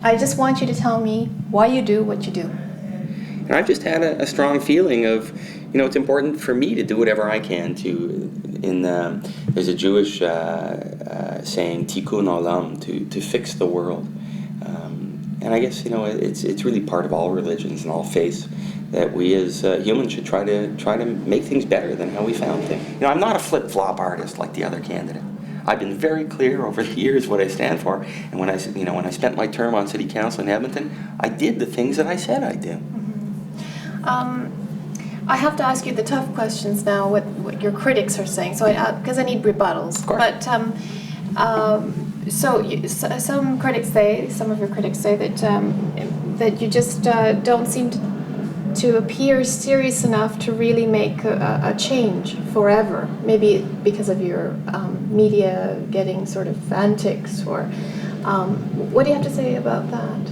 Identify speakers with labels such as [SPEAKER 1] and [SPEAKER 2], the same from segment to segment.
[SPEAKER 1] I just want you to tell me why you do what you do.
[SPEAKER 2] And I've just had a strong feeling of, it's important for me to do whatever I can to, there's a Jewish saying, tikkun ʌʻlāːm, to fix the world. And I guess, it's really part of all religions and all faiths that we as humans should try to make things better than how we found things. I'm not a flip-flop artist like the other candidate. I've been very clear over the years what I stand for, and when I spent my term on City Council in Edmonton, I did the things that I said I'd do.
[SPEAKER 1] I have to ask you the tough questions now, what your critics are saying, because I need rebuttals.
[SPEAKER 2] Of course.
[SPEAKER 1] But some critics say, some of your critics say that you just don't seem to appear serious enough to really make a change forever. Maybe because of your media getting sort of antics, or what do you have to say about that?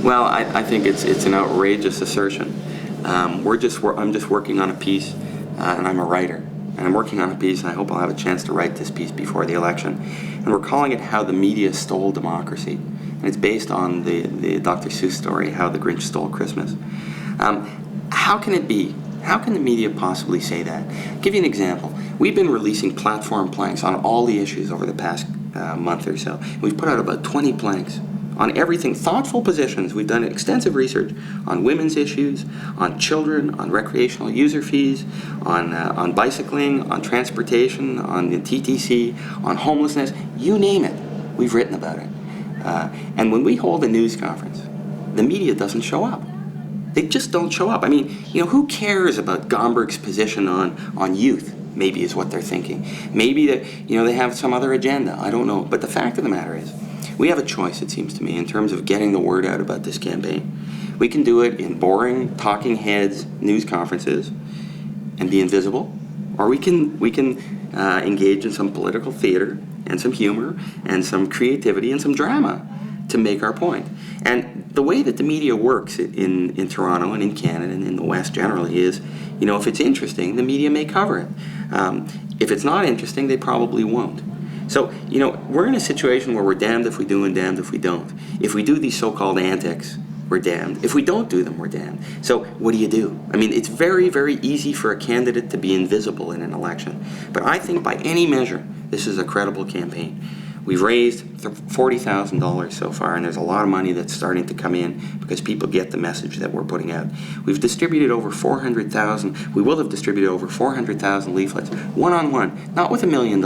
[SPEAKER 2] Well, I think it's an outrageous assertion. I'm just working on a piece, and I'm a writer. And I'm working on a piece, and I hope I'll have a chance to write this piece before the election. And we're calling it How the Media Stole Democracy. And it's based on the Dr. Seuss story, How the Grinch Stole Christmas. How can it be? How can the media possibly say that? I'll give you an example. We've been releasing platform planks on all the issues over the past month or so. We've put out about 20 planks on everything, thoughtful positions. We've done extensive research on women's issues, on children, on recreational user fees, on bicycling, on transportation, on the TTC, on homelessness, you name it, we've written about it. And when we hold a news conference, the media doesn't show up. They just don't show up. I mean, who cares about Gomberg's position on youth? Maybe is what they're thinking. Maybe that, they have some other agenda. I don't know. But the fact of the matter is, we have a choice, it seems to me, in terms of getting the word out about this campaign. We can do it in boring, talking heads news conferences and be invisible, or we can engage in some political theater and some humor and some creativity and some drama to make our point. And the way that the media works in Toronto and in Canada and in the West generally is, if it's interesting, the media may cover it. If it's not interesting, they probably won't. So, we're in a situation where we're damned if we do and damned if we don't. If we do these so-called antics, we're damned. If we don't do them, we're damned. So what do? I mean, it's very, very easy for a candidate to be invisible in an election. But I think by any measure, this is a credible campaign. We've raised $40,000 so far, and there's a lot of money that's starting to come in because people get the message that we're putting out. We've distributed over 400,000, we will have distributed over 400,000 leaflets, one-on-one, not with $1 million,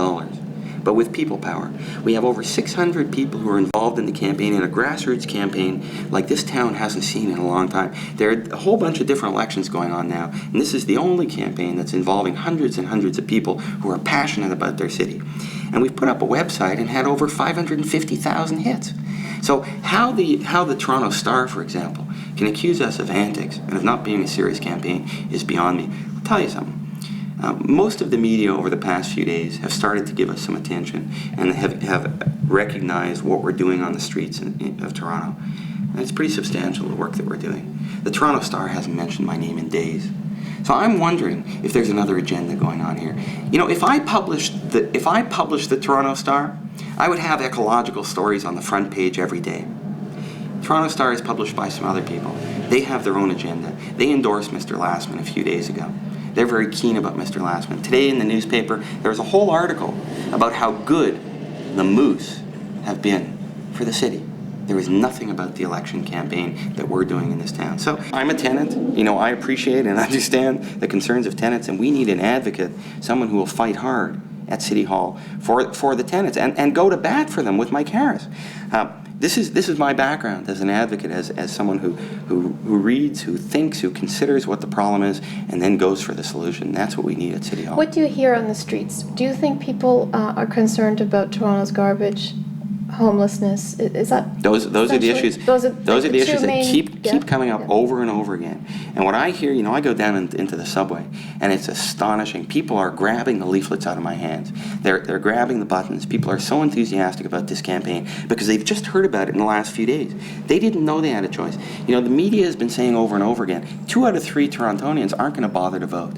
[SPEAKER 2] but with people power. We have over 600 people who are involved in the campaign, in a grassroots campaign like this town hasn't seen in a long time. There are a whole bunch of different elections going on now, and this is the only campaign that's involving hundreds and hundreds of people who are passionate about their city. And we've put up a website and had over 550,000 hits. So how the Toronto Star, for example, can accuse us of antics and of not being a serious campaign is beyond me. I'll tell you something. Most of the media over the past few days have started to give us some attention and have recognized what we're doing on the streets of Toronto. And it's pretty substantial, the work that we're doing. The Toronto Star hasn't mentioned my name in days. So I'm wondering if there's another agenda going on here. If I published the Toronto Star, I would have ecological stories on the front page every day. Toronto Star is published by some other people. They have their own agenda. They endorsed Mr. Lassman a few days ago. They're very keen about Mr. Lassman. Today in the newspaper, there was a whole article about how good the moose have been for the city. There was nothing about the election campaign that we're doing in this town. So I'm a tenant. I appreciate and understand the concerns of tenants, and we need an advocate, someone who will fight hard at City Hall for the tenants and go to bat for them with Mike Harris. This is my background as an advocate, as someone who reads, who thinks, who considers what the problem is, and then goes for the solution. That's what we need at City Hall.
[SPEAKER 1] What do you hear on the streets? Do you think people are concerned about Toronto's garbage, homelessness? Is that
[SPEAKER 2] those are the issues? Those are the issues that keep coming up over and over again. And what I hear, I go down into the subway, and it's astonishing. People are grabbing the leaflets out of my hands. They're grabbing the buttons. People are so enthusiastic about this campaign because they've just heard about it in the last few days. They didn't know they had a choice. The media has been saying over and over again, 2 out of 3 Torontonians aren't going to bother to vote.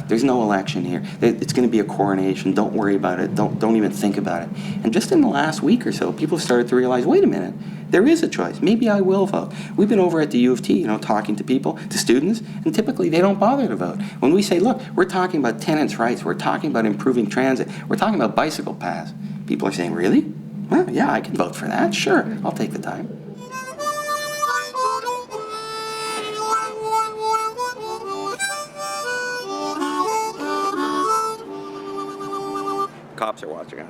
[SPEAKER 2] There's no election here. It's going to be a coronation. Don't worry about it. Don't even think about it. And just in the last week or so, people started to realize, wait a minute, there is a choice. Maybe I will vote. We've been over at the U of T, talking to people, to students, and typically they don't bother to vote. When we say, look, we're talking about tenants' rights, we're talking about improving transit, we're talking about bicycle paths, people are saying, really? Well, yeah, I can vote for that. Sure, I'll take the time. Cops are watching us.